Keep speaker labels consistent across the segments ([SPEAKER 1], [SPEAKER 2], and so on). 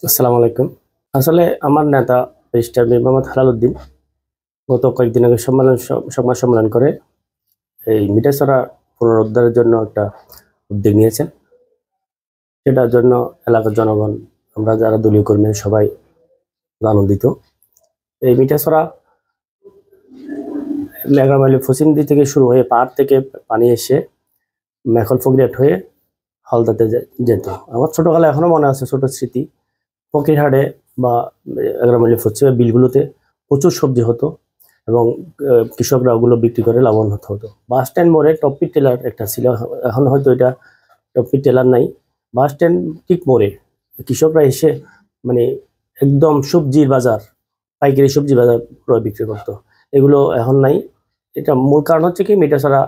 [SPEAKER 1] আসসালামু আলাইকুম। আসলে আমার নেতা ব্যারিস্টার মীর মোহাম্মদ হেলাল উদ্দিন গত কয়েকদিন আগে সংবাদ সম্মেলন করে এই মিঠাছড়া পুনরুদ্ধারের জন্য একটা উদ্যোগ নিয়েছেন। সেটার জন্য এলাকার জনগণ, আমরা যারা দলীয় কর্মী সবাই আনন্দিত। এই মিঠাছড়া মেঘামালী ফসিমদি থেকে শুরু হয়ে পাহাড় থেকে পানি এসে মেখল ফগরিয়াট হয়ে হলদাতে যেত। আমার ছোটবেলায় এখনো মনে আছে ছোট স্মৃতি। ফকিরহাটে বা এগারোমাইলের পশ্চিমে বিলগুলোতে প্রচুর সবজি হতো এবং কৃষকরা ওগুলো বিক্রি করে লাভবান হতো। বাস স্ট্যান্ড মোড়ে টপ্পি টেলার একটা ছিল, এখন হয়তো এটা টপ্পি টেলার নাই। বাস স্ট্যান্ড ঠিক মোড়ে কৃষকরা এসে মানে একদম সবজির বাজার, পাইকারি সবজি বাজার ক্রয় বিক্রি করতো। এগুলো এখন নাই। এটা মূল কারণ হচ্ছে কি মিঠাছড়া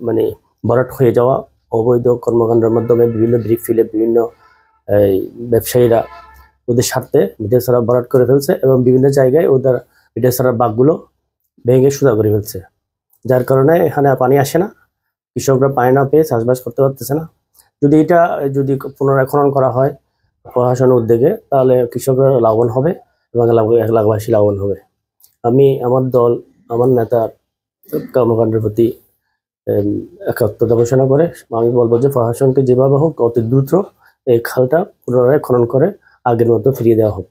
[SPEAKER 1] মানে ভরাট হয়ে যাওয়া, অবৈধ কর্মকাণ্ডের মাধ্যমে বিভিন্ন ব্রিক ফিলে বিভিন্ন এই ব্যবসায়ীরা ওদের স্বার্থে মিঠাছড়া ভরাট করে ফেলছে এবং বিভিন্ন জায়গায় ওদের মিঠাছড়ার বাঁকগুলো ভেঙে সোজা করে ফেলছে, যার কারণে এখানে পানি আসে না। কৃষকরা পানি না পেয়ে চাষবাস করতে পারতেছে না। যদি পুনরায় খনন করা হয় প্রশাসনের উদ্যোগে, তাহলে কৃষকরা লাভবান হবে এবং এলাকাবাসী লাভবান হবে। আমার দল, আমার নেতার কর্মকাণ্ডের প্রতি একাত্মতা ঘোষণা করে আমি বলবো যে প্রশাসনকে যেভাবে হোক অতি দ্রুত এই খালটা পুনরায় খনন করে আগের মতো ফিরিয়ে দেওয়া হোক।